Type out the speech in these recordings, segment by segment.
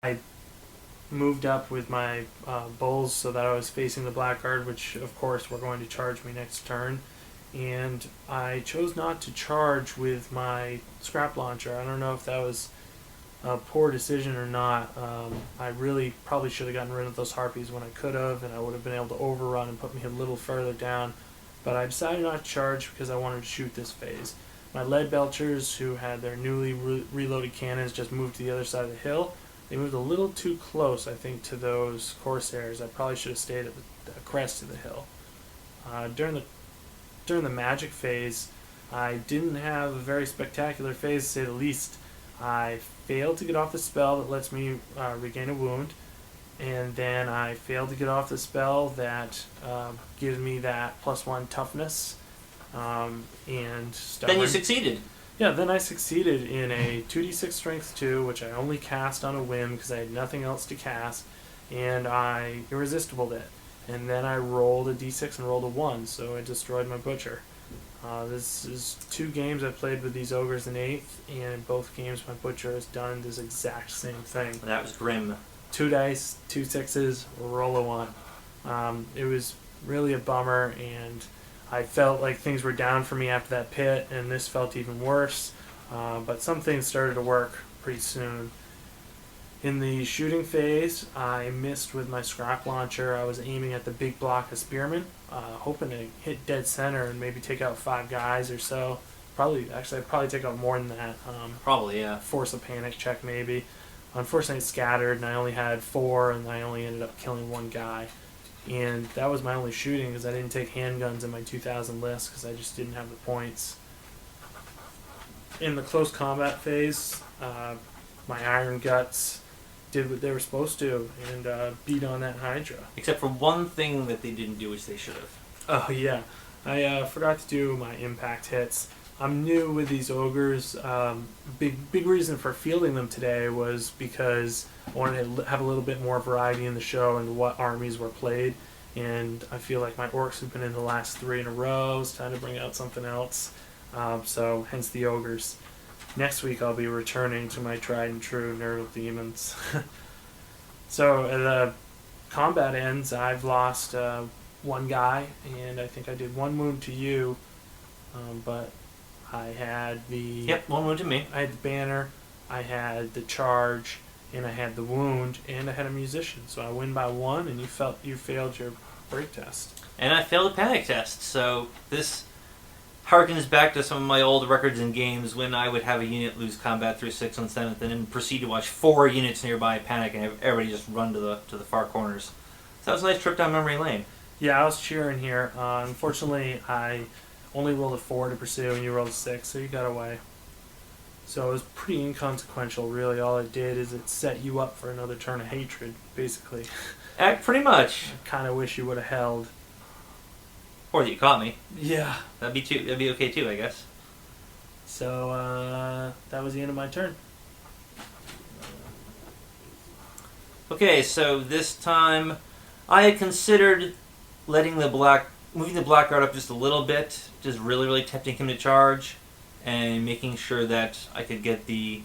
I moved up with my bulls so that I was facing the blackguard, which of course were going to charge me next turn. And I chose not to charge with my scrap launcher. I don't know if that was a poor decision or not. I really probably should have gotten rid of those harpies when I could have, and I would have been able to overrun and put me a little further down. But I decided not to charge because I wanted to shoot this phase. My lead belchers, who had their newly reloaded cannons, just moved to the other side of the hill. They moved a little too close, I think, to those corsairs. I probably should have stayed at the crest of the hill. During the magic phase, I didn't have a very spectacular phase, to say the least. I failed to get off the spell that lets me regain a wound, and then I failed to get off the spell that gives me that +1 toughness. And stubborn. Then you succeeded. Yeah, then I succeeded in a 2d6 strength 2, which I only cast on a whim because I had nothing else to cast, and I irresistibled it. And then I rolled a d6 and rolled a 1, so I destroyed my butcher. This is 2 games I've played with these ogres in 8th, and in both games my butcher has done this exact same thing. That was grim. 2 dice, 2 6s, roll a 1. It was really a bummer, and I felt like things were down for me after that pit, and this felt even worse. But some things started to work pretty soon. In the shooting phase, I missed with my scrap launcher. I was aiming at the big block of spearmen, hoping to hit dead center and maybe take out 5 guys or so. I'd probably take out more than that. Probably, yeah. Force a panic check maybe. Unfortunately, it scattered, and I only had 4, and I only ended up killing 1 guy. And that was my only shooting because I didn't take handguns in my 2000 list because I just didn't have the points. In the close combat phase, my Iron Guts did what they were supposed to and beat on that Hydra. Except for one thing that they didn't do, which they should have. Oh yeah, I forgot to do my impact hits. I'm new with these ogres. Big reason for fielding them today was because I wanted to have a little bit more variety in the show and what armies were played. And I feel like my orcs have been in the last 3 in a row. It's time to bring out something else. So hence the ogres. Next week I'll be returning to my tried and true Nerdle demons. So the combat ends. I've lost 1 guy, and I think I did 1 wound to you. But I had the... Yep, 1 wound to me. I had the banner, I had the charge, and I had the wound, and I had a musician. So I win by 1, and you failed your break test. And I failed a panic test, so this harkens back to some of my old records in games when I would have a unit lose combat through 6 on 7th, and then proceed to watch 4 units nearby panic and have everybody just run to the far corners. So that was a nice trip down memory lane. Yeah, I was cheering here. Unfortunately, I only rolled a 4 to pursue, and you rolled a 6, so you got away. So it was pretty inconsequential, really. All it did is it set you up for another turn of hatred, basically. Pretty much. I kind of wish you would have held. Or that you caught me. Yeah. That'd be okay too, I guess. So that was the end of my turn. Okay, so this time I had considered moving the blackguard up just a little bit, just really tempting him to charge, and making sure that I could get the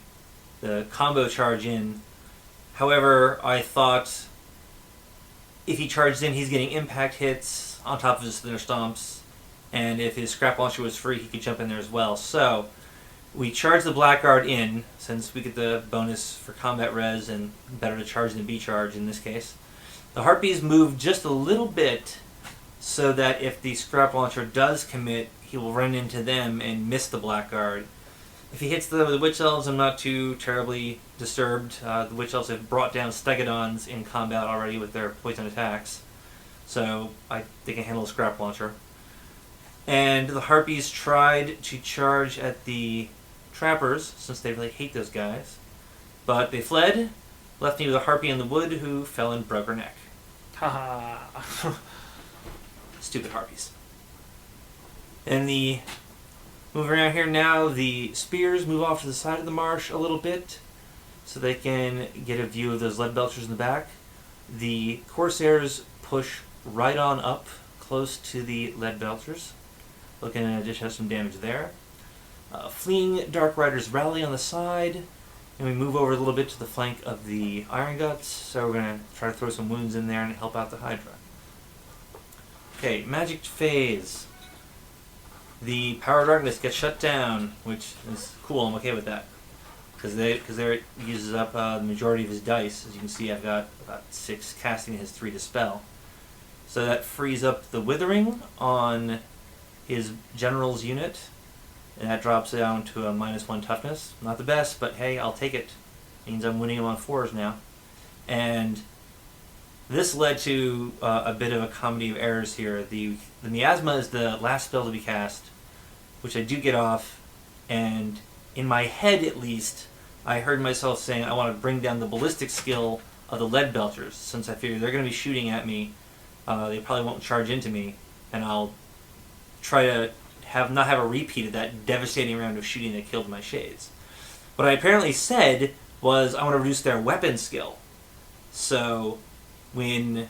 combo charge in. However, I thought if he charged in, he's getting impact hits on top of his thinner stomps, and if his scrap launcher was free, he could jump in there as well. So we charged the blackguard in, since we get the bonus for combat res, and better to charge than be charged in this case. The harpies moved just a little bit, so that if the scrap launcher does commit, he will run into them and miss the blackguard. If he hits the witch elves, I'm not too terribly disturbed. The witch elves have brought down stegodons in combat already with their poison attacks, so they can handle a scrap launcher. And the harpies tried to charge at the trappers, since they really hate those guys, but they fled, left me with a harpy in the wood who fell and broke her neck. Haha. Stupid harpies. And moving around here now, the spears move off to the side of the marsh a little bit, so they can get a view of those lead belchers in the back. The corsairs push right on up close to the lead belchers, looking to just have some damage there. Fleeing Dark Riders rally on the side, And we move over a little bit to the flank of the Iron Guts, so we're going to try to throw some wounds in there and help out the Hydra. Okay, magic phase. The Power of Darkness gets shut down, which is cool. I'm okay with that. Because there it uses up the majority of his dice. As you can see, I've got about 6 casting, his 3 dispel. So that frees up the Withering on his General's unit. And that drops down to a -1 toughness. Not the best, but hey, I'll take it. Means I'm winning him on 4s now. And this led to a bit of a comedy of errors here. The Miasma is the last spell to be cast, which I do get off. And in my head, at least, I heard myself saying I want to bring down the ballistic skill of the Lead Belchers, since I figure they're going to be shooting at me. They probably won't charge into me, and I'll try to not have a repeat of that devastating round of shooting that killed my Shades. What I apparently said was I want to reduce their weapon skill. So when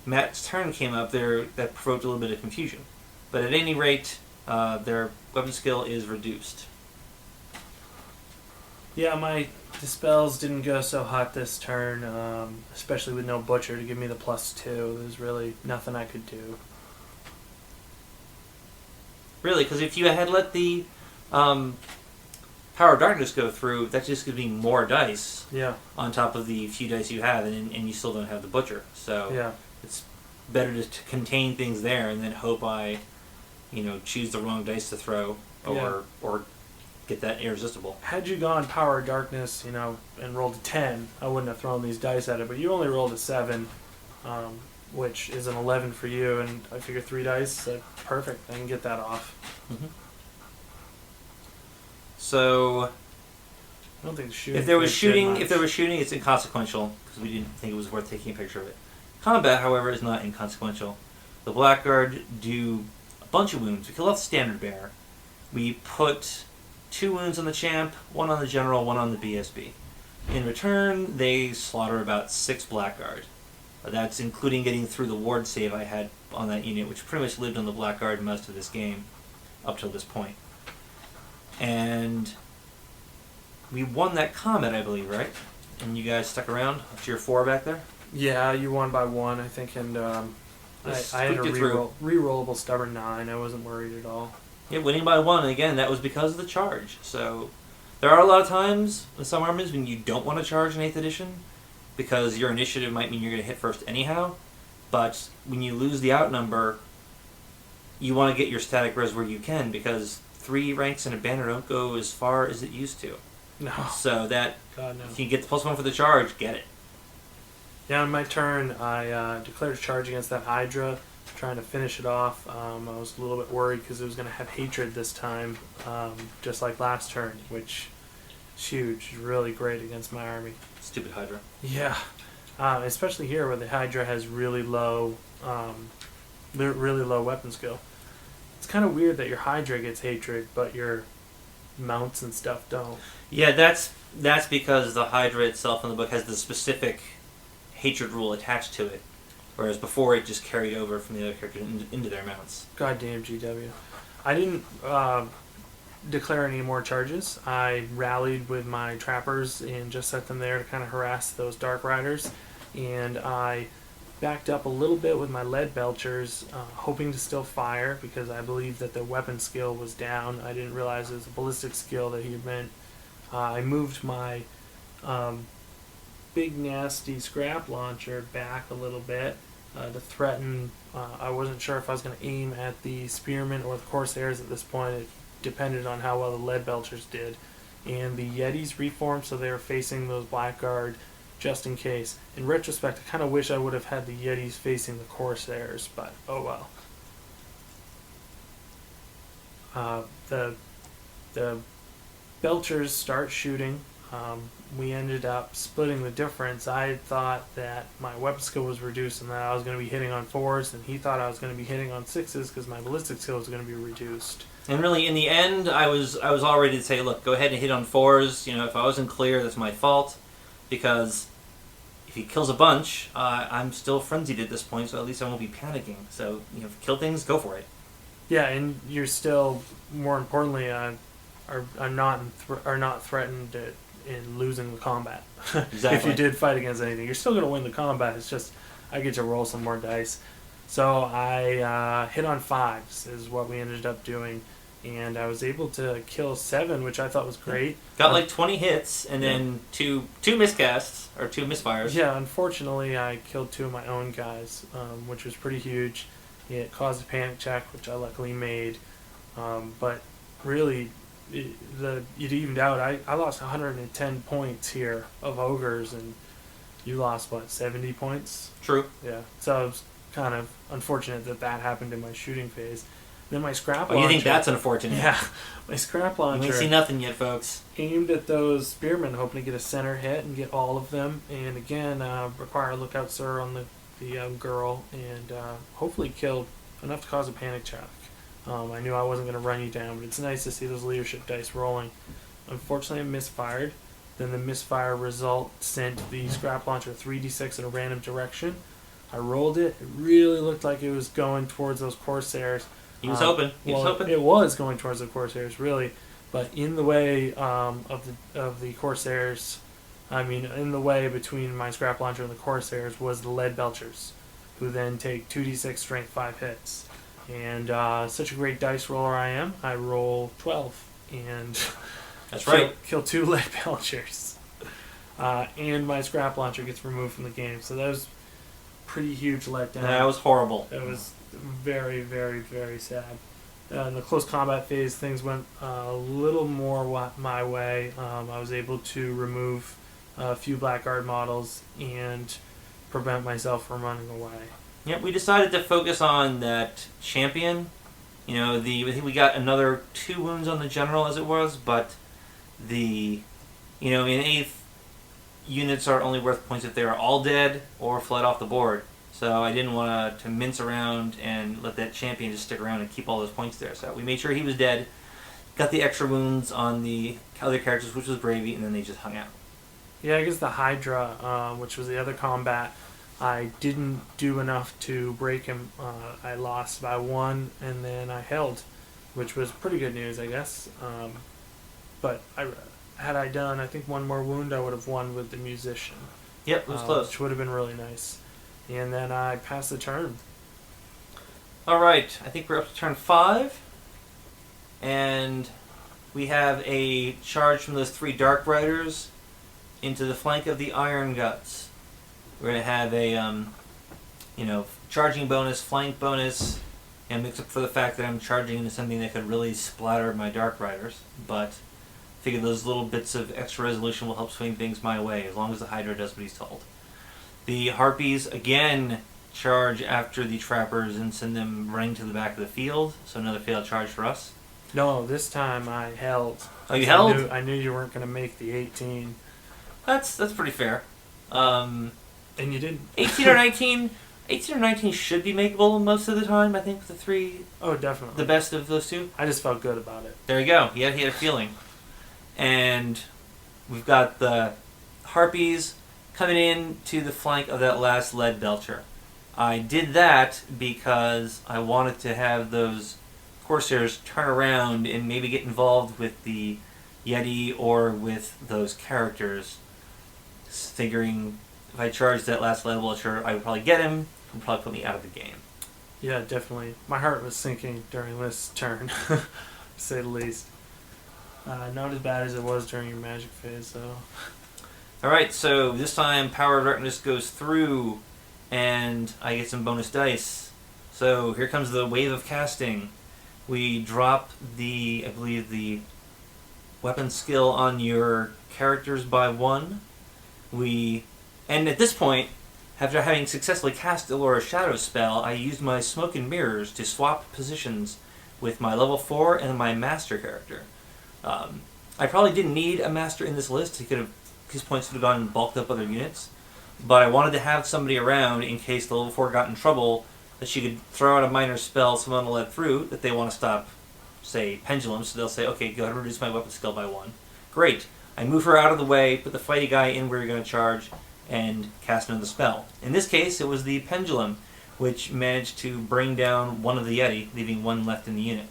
Matt's turn came up, that provoked a little bit of confusion. But at any rate, their weapon skill is reduced. Yeah, my dispels didn't go so hot this turn, especially with no Butcher to give me the +2. There's really nothing I could do. Really, because if you had let the Power of Darkness go through, that's just going to be more dice on top of the few dice you have, and you still don't have the Butcher. So it's better to contain things there and then hope I choose the wrong dice to throw or get that irresistible. Had you gone Power of Darkness, and rolled a 10, I wouldn't have thrown these dice at it, but you only rolled a 7, which is an 11 for you, and I figure 3 dice, perfect, I can get that off. Mm-hmm. So, I don't think the shooting. if there was shooting, it's inconsequential because we didn't think it was worth taking a picture of it. Combat, however, is not inconsequential. The Blackguard do a bunch of wounds. We kill off the Standard Bearer. We put 2 wounds on the Champ, 1 on the General, 1 on the BSB. In return, they slaughter about 6 Blackguard. That's including getting through the ward save I had on that unit, which pretty much lived on the Blackguard most of this game, up till this point. And we won that combat, I believe, right? And you guys stuck around up to your 4 back there? Yeah, you won by 1, I think, and I had a rerollable stubborn 9. I wasn't worried at all. Yeah, winning by 1, and again, that was because of the charge. So there are a lot of times in some armies when you don't want to charge in 8th edition, because your initiative might mean you're going to hit first anyhow, but when you lose the outnumber, you want to get your static res where you can, because 3 ranks in a banner don't go as far as it used to. No. So God, no. if you get the +1 for the charge, get it. Yeah, on my turn, I declared a charge against that Hydra, trying to finish it off. I was a little bit worried because it was going to have Hatred this time, just like last turn, which is huge, really great against my army. Stupid Hydra. Yeah, especially here where the Hydra has really low weapon skill. It's kind of weird that your Hydra gets Hatred, but your mounts and stuff don't. Yeah, that's because the Hydra itself in the book has the specific Hatred rule attached to it, whereas before it just carried over from the other characters into their mounts. Goddamn GW. I didn't declare any more charges. I rallied with my trappers and just set them there to kind of harass those Dark Riders, and I backed up a little bit with my Lead Belchers, hoping to still fire because I believed that the weapon skill was down. I didn't realize it was a ballistic skill that he meant. I moved my big nasty scrap launcher back a little bit to threaten. I wasn't sure if I was going to aim at the Spearmen or the Corsairs at this point. It depended on how well the Lead Belchers did. And the Yetis reformed, so they were facing those Blackguard just in case. In retrospect, I kind of wish I would have had the Yetis facing the Corsairs, but oh well. The Belchers start shooting. We ended up splitting the difference. I thought that my weapon skill was reduced and that I was going to be hitting on 4s, and he thought I was going to be hitting on 6s because my ballistic skill was going to be reduced. And really, in the end, I was all ready to say, look, go ahead and hit on 4s. If I wasn't clear, that's my fault, because if he kills a bunch, I'm still frenzied at this point, so at least I won't be panicking. So, kill things, go for it. Yeah, and you're still, more importantly, are not threatened in losing the combat. Exactly. If you did fight against anything, you're still going to win the combat. It's just I get to roll some more dice. So I hit on 5s is what we ended up doing, and I was able to kill 7, which I thought was great. Got like 20 hits, and then two miscasts, or 2 misfires. Yeah, unfortunately I killed 2 of my own guys, which was pretty huge. It caused a panic check, which I luckily made. But really, it evened out. I lost 110 points here of Ogres, and you lost, what, 70 points? True. Yeah, so it was kind of unfortunate that happened in my shooting phase. Then my scrap launcher... Oh, you think that's unfortunate? Yeah, my scrap launcher... You ain't seen nothing yet, folks. Aimed at those spearmen, hoping to get a center hit and get all of them. And again, require a lookout, sir, on the girl, and hopefully killed enough to cause a panic check. I knew I wasn't going to run you down, but it's nice to see those leadership dice rolling. Unfortunately, I misfired. Then the misfire result sent the scrap launcher 3d6 in a random direction. I rolled it. It really looked like it was going towards those Corsairs. He was hoping. It was going towards the Corsairs, really. But in the way of the Corsairs, in the way between my scrap launcher and the Corsairs was the lead belchers, who then take 2d6 strength 5 hits. And such a great dice roller I am, I roll 12 and that's right. Kill 2 lead belchers. And my scrap launcher gets removed from the game. So that was pretty huge letdown. That was horrible. It was very, very, very sad. In the close combat phase, things went a little more my way. I was able to remove a few Blackguard models and prevent myself from running away. Yeah, we decided to focus on that champion. I think we got another 2 wounds on the general as it was, but in 8th, units are only worth points if they are all dead or fled off the board. So I didn't want to mince around and let that champion just stick around and keep all those points there. So we made sure he was dead, got the extra wounds on the other characters, which was Bravey, and then they just hung out. Yeah, I guess the Hydra, which was the other combat, I didn't do enough to break him. I lost by 1, and then I held, which was pretty good news, I guess. But had I done, I think, 1 more wound, I would have won with the musician. Yep, it was close. Which would have been really nice. And then I passed the turn. Alright, I think we're up to turn 5. And we have a charge from those 3 Dark Riders into the flank of the Iron Guts. We're going to have a, charging bonus, flank bonus, and mix up for the fact that I'm charging into something that could really splatter my Dark Riders. But I figure those little bits of extra resolution will help swing things my way, as long as the Hydra does what he's told. The Harpies, again, charge after the Trappers and send them running to the back of the field, so another failed charge for us. No, this time I held. Oh, you held? I knew you weren't going to make the 18. That's pretty fair. And you didn't. 18 or 19 should be makeable most of the time, I think, the 3... Oh, definitely. The best of those 2. I just felt good about it. There you go. Yeah, he had a feeling. And we've got the Harpies coming in to the flank of that last lead belcher. I did that because I wanted to have those Corsairs turn around and maybe get involved with the Yeti or with those characters, figuring if I charged that last lead belcher, I would probably get him, it would probably put me out of the game. Yeah, definitely. My heart was sinking during this turn, to say the least. Not as bad as it was during your magic phase, though. Alright, so this time Power of Darkness goes through, and I get some bonus dice. So here comes the wave of casting. We drop I believe the weapon skill on your characters by 1. And at this point, after having successfully cast Elora's Shadow spell, I used my Smoke and Mirrors to swap positions with my level 4 and my Master character. I probably didn't need a Master in this list. His points could have gone and bulked up other units. But I wanted to have somebody around in case the level 4 got in trouble, that she could throw out a minor spell someone will let through that they want to stop, say, Pendulum, so they'll say, okay, go ahead and reduce my weapon skill by 1. Great. I move her out of the way, put the fighty guy in where you're going to charge, and cast another spell. In this case, it was the Pendulum, which managed to bring down one of the Yeti, leaving 1 left in the unit.